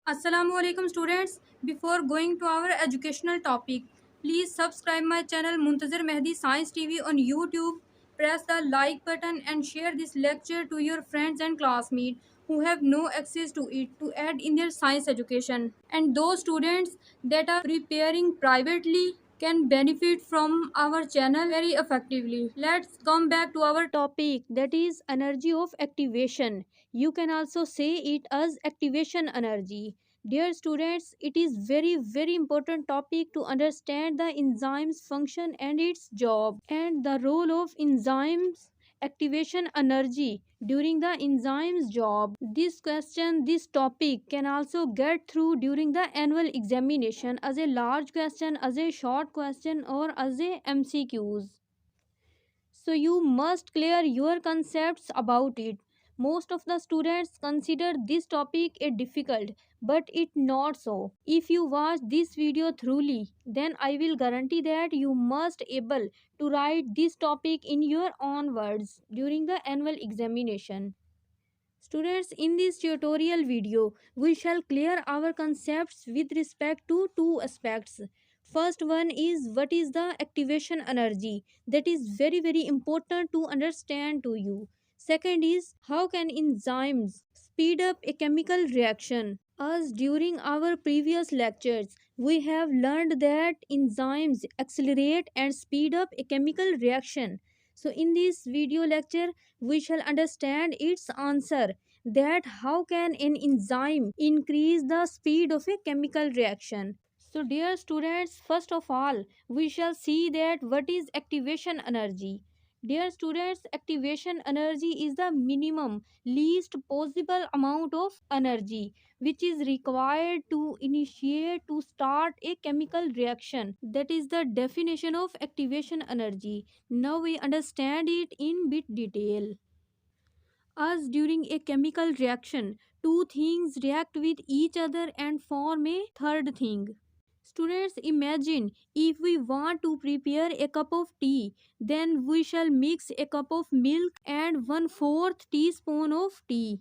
Assalamu alaikum students. Before going to our educational topic, please subscribe my channel Muntzir Mehdi Science TV on YouTube. Press the like button and share this lecture to your friends and classmates who have no access to it to add in their science education. And those students that are preparing privately can benefit from our channel very effectively. Let's come back to our topic, that is energy of activation. You can also say it as activation energy. Dear students, it is very important topic to understand the enzymes function and its job and the role of enzymes activation energy during the enzymes job. This topic can also get through during the annual examination as a large question, as a short question, or as a MCQs. So you must clear your concepts about it. Most of the students consider this topic a difficult, but it not so. If you watch this video thoroughly, then I will guarantee that you must able to write this topic in your own words during the annual examination. Students, in this tutorial video, we shall clear our concepts with respect to two aspects. First one is what is the activation energy. That is very important to understand to you. Second is how can enzymes speed up a chemical reaction. As during our previous lectures, we have learned that enzymes accelerate and speed up a chemical reaction. So in this video lecture, we shall understand its answer, that how can an enzyme increase the speed of a chemical reaction. So dear students, first of all, we shall see that what is activation energy. Dear students, activation energy is the minimum least possible amount of energy which is required to initiate to start a chemical reaction. That is the definition of activation energy. Now we understand it in bit detail. As during a chemical reaction, two things react with each other and form a third thing. Students, imagine if we want to prepare a cup of tea, then we shall mix a cup of milk and 1/4 teaspoon of tea.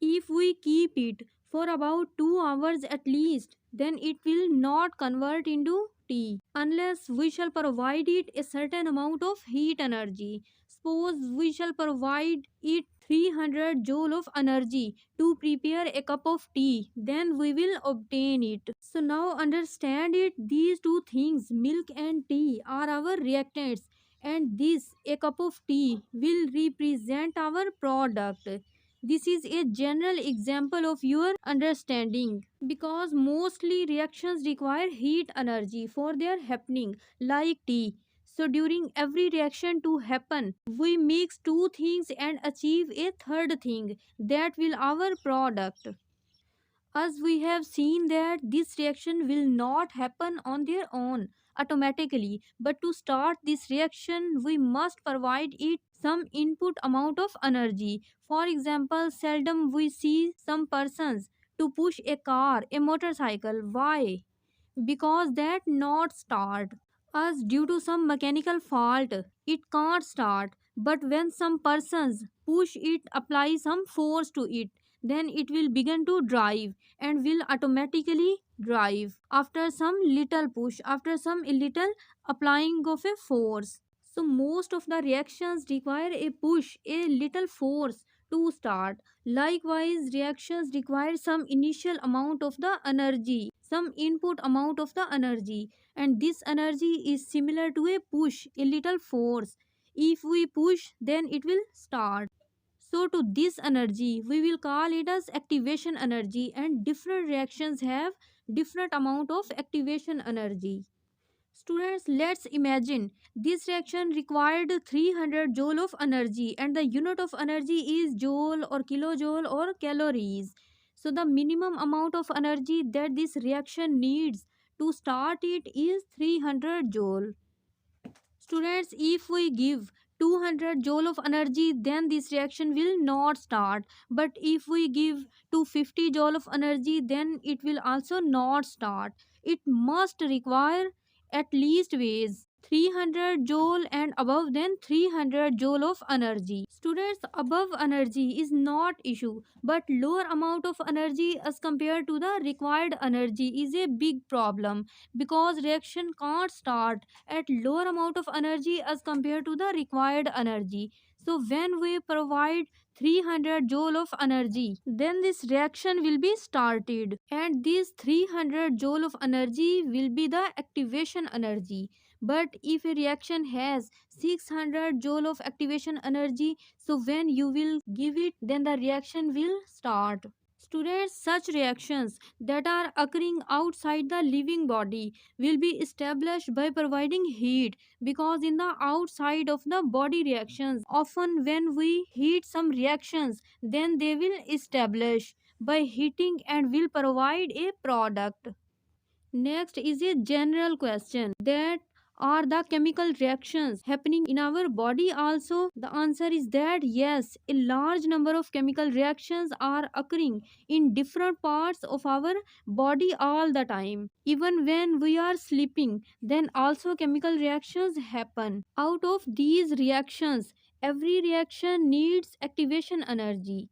If we keep it for about 2 hours at least, then it will not convert into tea unless we shall provide it a certain amount of heat energy. Suppose we shall provide it 300 joule of energy to prepare a cup of tea, then we will obtain it. So now understand it, these two things, milk and tea, are our reactants, and this a cup of tea will represent our product. This is a general example of your understanding, because mostly reactions require heat energy for their happening, like tea. So during every reaction to happen, we mix two things and achieve a third thing, that will our product. As we have seen that this reaction will not happen on their own automatically, but to start this reaction we must provide it some input amount of energy. For example, seldom we see some persons to push a car, a motorcycle. Why? Because that not start, as due to some mechanical fault it can't start. But when some persons push it, apply some force to it, then it will begin to drive and will automatically drive after some little push, after some little applying of a force. So most of the reactions require a push, a little force to start. Likewise, reactions require some initial amount of the energy, some input amount of the energy, and this energy is similar to a push, a little force. If we push, then it will start. So to this energy, we will call it as activation energy, and different reactions have different amount of activation energy. Students, let's imagine this reaction required 300 joule of energy, and the unit of energy is joule or kilojoule or calories. So the minimum amount of energy that this reaction needs to start it is 300 joule. Students, if we give 200 joule of energy, then this reaction will not start. But if we give 250 joule of energy, then it will also not start. It must require at least ways 300 joule and above, then 300 joule of energy. Students, above energy is not issue, but lower amount of energy as compared to the required energy is a big problem, because reaction can't start at lower amount of energy as compared to the required energy. So when we provide 300 joule of energy, then this reaction will be started, and this 300 joule of energy will be the activation energy. But if a reaction has 600 joule of activation energy, so when you will give it, then the reaction will start. Students, such reactions that are occurring outside the living body will be established by providing heat, because in the outside of the body reactions, often when we heat some reactions, then they will establish by heating and will provide a product. Next is a general question, that are the chemical reactions happening in our body also? The answer is that yes, a large number of chemical reactions are occurring in different parts of our body all the time. Even when we are sleeping, then also chemical reactions happen. Out of these reactions, every reaction needs activation energy.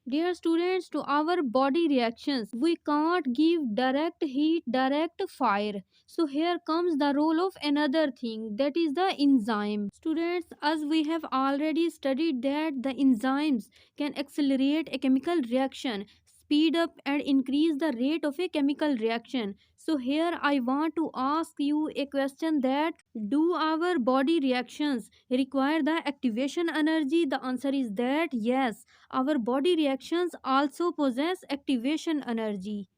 Dear students, to our body reactions, we can't give direct heat, direct fire. So here comes the role of another thing, that is the enzyme. Students, as we have already studied that the enzymes can accelerate a chemical reaction, speed up and increase the rate of a chemical reaction. So here I want to ask you a question, that do our body reactions require the activation energy? The answer is that yes, our body reactions also possess activation energy.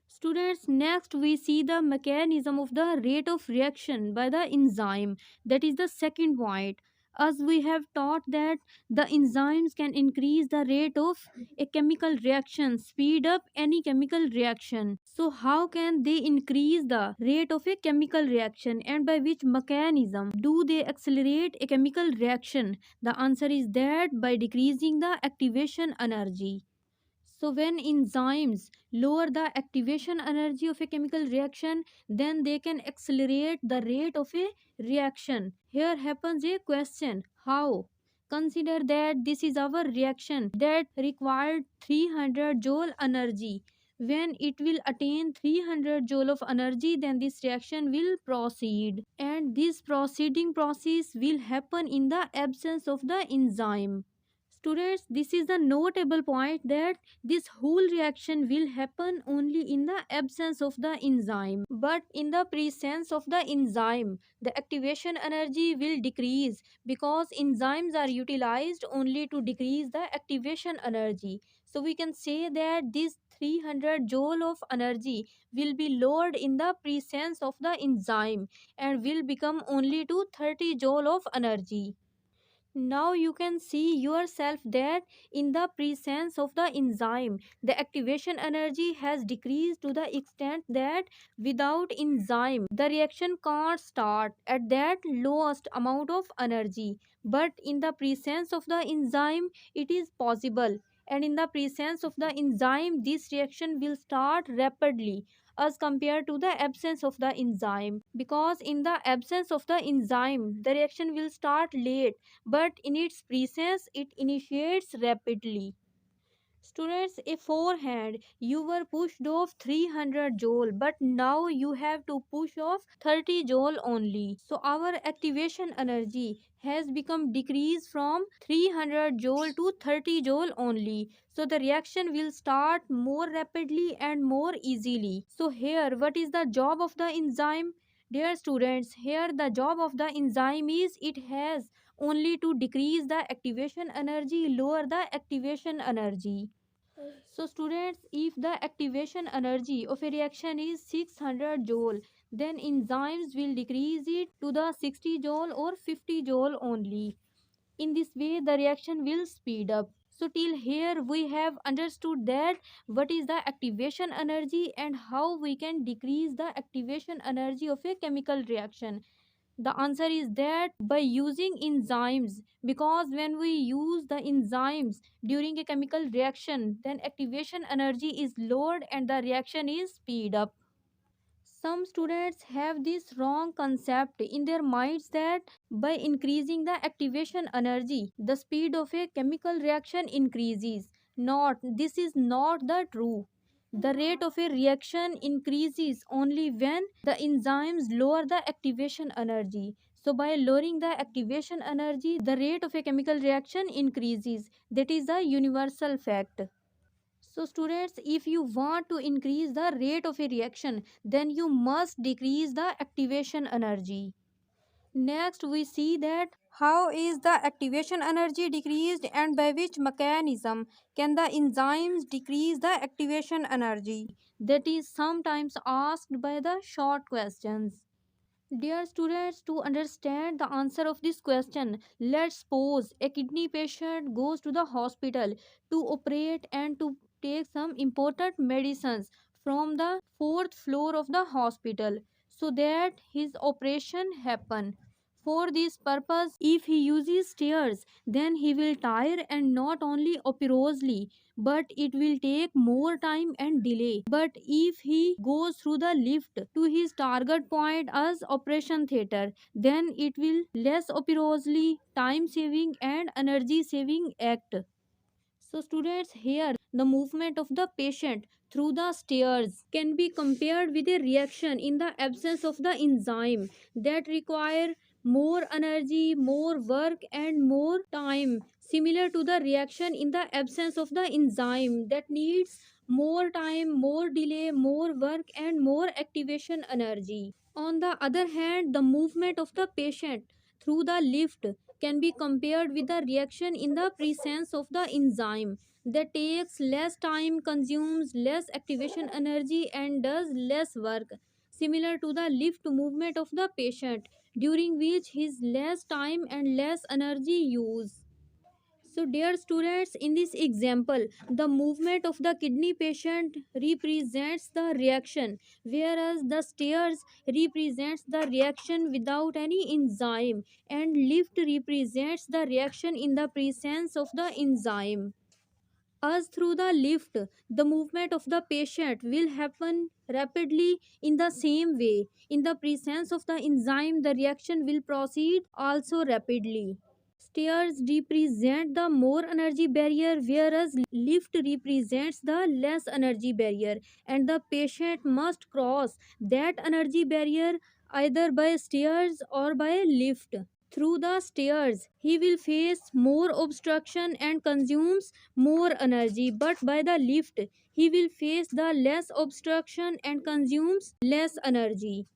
Students, next we see the mechanism of the rate of reaction by the enzyme. That is the second point. As we have taught that the enzymes can increase the rate of a chemical reaction, speed up any chemical reaction. So how can they increase the rate of a chemical reaction, and by which mechanism do they accelerate a chemical reaction? The answer is that by decreasing the activation energy. So when enzymes lower the activation energy of a chemical reaction, then they can accelerate the rate of a reaction. Here happens a question, how? Consider that this is our reaction that required 300 joule energy. When it will attain 300 joule of energy, then this reaction will proceed, and this proceeding process will happen in the absence of the enzyme. Students, this is the notable point, that this whole reaction will happen only in the absence of the enzyme. But in the presence of the enzyme, the activation energy will decrease, because enzymes are utilized only to decrease the activation energy. So we can say that this 300 joule of energy will be lowered in the presence of the enzyme and will become only to 30 joule of energy. Now you can see yourself that in the presence of the enzyme, the activation energy has decreased to the extent that without enzyme, the reaction can't start at that lowest amount of energy. But in the presence of the enzyme, it is possible. And in the presence of the enzyme, this reaction will start rapidly as compared to the absence of the enzyme, because in the absence of the enzyme the reaction will start late, but in its presence it initiates rapidly. Students, beforehand you were pushed off 300 joule, but now you have to push off 30 joule only. So our activation energy has become decreased from 300 joule to 30 joule only. So the reaction will start more rapidly and more easily. So here, what is the job of the enzyme? Dear students, here the job of the enzyme is, it has only to decrease the activation energy, lower the activation energy. So students, if the activation energy of a reaction is 600 joule, then enzymes will decrease it to the 60 joule or 50 joule only. In this way, the reaction will speed up. So till here we have understood that what is the activation energy and how we can decrease the activation energy of a chemical reaction. The answer is that by using enzymes, because when we use the enzymes during a chemical reaction, then activation energy is lowered and the reaction is speed up. Some students have this wrong concept in their minds that by increasing the activation energy, the speed of a chemical reaction increases. Not, this is not the true. The rate of a reaction increases only when the enzymes lower the activation energy. So by lowering the activation energy, the rate of a chemical reaction increases. That is a universal fact. So students, if you want to increase the rate of a reaction, then you must decrease the activation energy. Next, we see that how is the activation energy decreased and by which mechanism can the enzymes decrease the activation energy? That is sometimes asked by the short questions. Dear students, to understand the answer of this question, let's suppose a kidney patient goes to the hospital to operate and to take some important medicines from the fourth floor of the hospital so that his operation happen. For this purpose, if he uses stairs, then he will tire and not only operosely, but it will take more time and delay. But if he goes through the lift to his target point as operation theater, then it will less operosely, time saving and energy saving act. So students, here the movement of the patient through the stairs can be compared with a reaction in the absence of the enzyme that require more energy, more work and more time, similar to the reaction in the absence of the enzyme that needs more time, more delay, more work and more activation energy. On the other hand, the movement of the patient through the lift can be compared with the reaction in the presence of the enzyme that takes less time, consumes less activation energy and does less work, similar to the lift movement of the patient, during which his less time and less energy use. So, dear students, in this example, the movement of the kidney patient represents the reaction, whereas the stairs represents the reaction without any enzyme, and lift represents the reaction in the presence of the enzyme. As through the lift, the movement of the patient will happen rapidly in the same way. In the presence of the enzyme, the reaction will proceed also rapidly. Stairs represent the more energy barrier, whereas lift represents the less energy barrier, and the patient must cross that energy barrier either by stairs or by lift. Through the stairs, he will face more obstruction and consumes more energy, but by the lift, he will face the less obstruction and consumes less energy.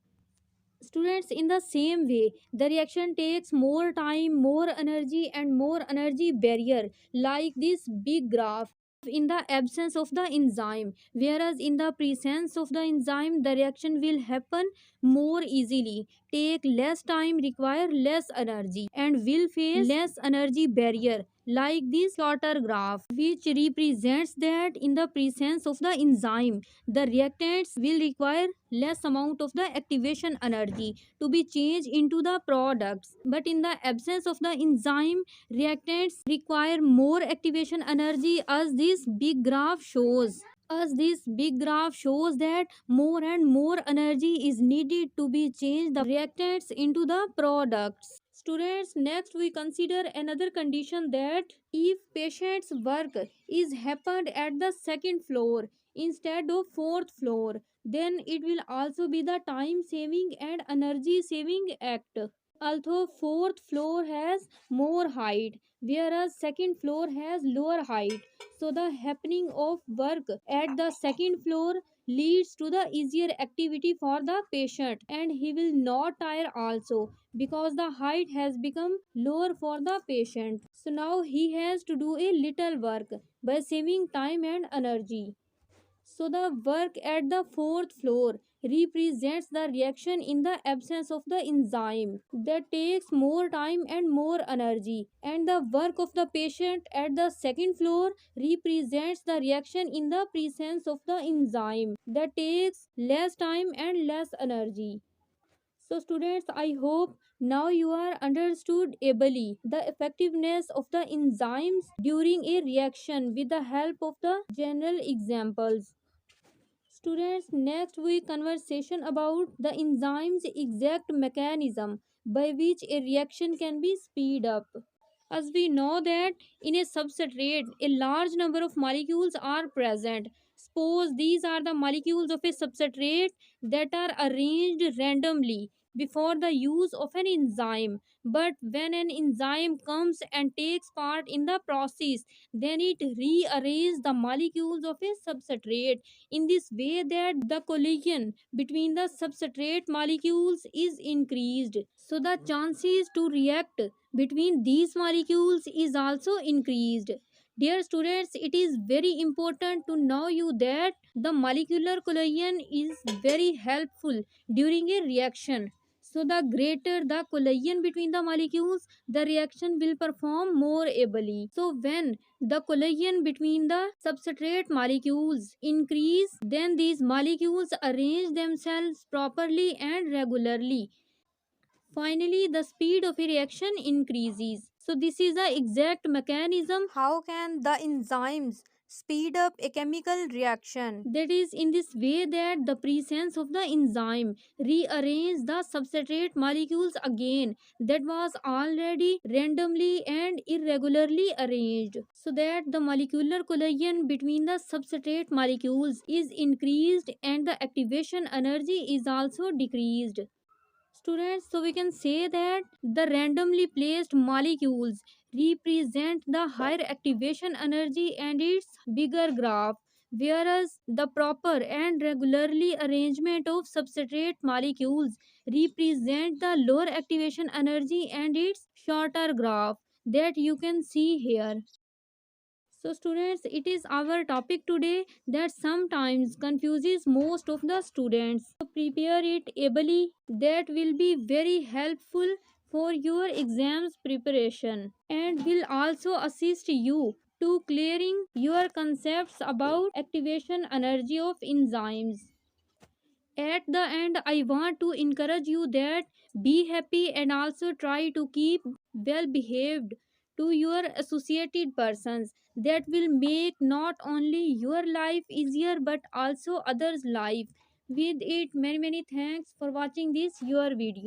Students, in the same way, the reaction takes more time, more energy and more energy barrier, like this big graph in the absence of the enzyme, whereas in the presence of the enzyme the reaction will happen more easily, take less time, require less energy and will face less energy barrier, like this shorter graph, which represents that in the presence of the enzyme the reactants will require less amount of the activation energy to be changed into the products, but in the absence of the enzyme reactants require more activation energy, as this big graph shows. As this big graph shows that more and more energy is needed to be changed the reactants into the products. Students, next we consider another condition, that if patient's work is happened at the second floor instead of fourth floor, then it will also be the time saving and energy saving act. Although fourth floor has more height, whereas second floor has lower height, so the happening of work at the second floor leads to the easier activity for the patient, and he will not tire also because the height has become lower for the patient. So now he has to do a little work by saving time and energy. So the work at the fourth floor represents the reaction in the absence of the enzyme that takes more time and more energy, and the work of the patient at the second floor represents the reaction in the presence of the enzyme that takes less time and less energy. So students, I hope now you are understood ably the effectiveness of the enzymes during a reaction with the help of the general examples. Students, next we conversation about the enzyme's exact mechanism by which a reaction can be speed up. As we know that in a substrate, a large number of molecules are present. Suppose these are the molecules of a substrate that are arranged randomly before the use of an enzyme. But when an enzyme comes and takes part in the process, then it rearranges the molecules of a substrate in this way that the collision between the substrate molecules is increased. So the chances to react between these molecules is also increased. Dear students, it is very important to know you that the molecular collision is very helpful during a reaction. So the greater the collision between the molecules, the reaction will perform more ably. So when the collision between the substrate molecules increase, then these molecules arrange themselves properly and regularly. Finally, the speed of a reaction increases. So, this is the exact mechanism. How can the enzymes speed up a chemical reaction? That is in this way that the presence of the enzyme rearrange the substrate molecules again that was already randomly and irregularly arranged, so that the molecular collision between the substrate molecules is increased and the activation energy is also decreased. Students, so we can say that the randomly placed molecules represent the higher activation energy and its bigger graph, whereas the proper and regularly arrangement of substrate molecules represent the lower activation energy and its shorter graph that you can see here. So students, it is our topic today that sometimes confuses most of the students. So prepare it ably, that will be very helpful for your exams preparation and will also assist you to clearing your concepts about activation energy of enzymes. At the end, I want to encourage you that be happy and also try to keep well behaved to your associated persons. That will make not only your life easier but also others' life. With it, many thanks for watching this your video.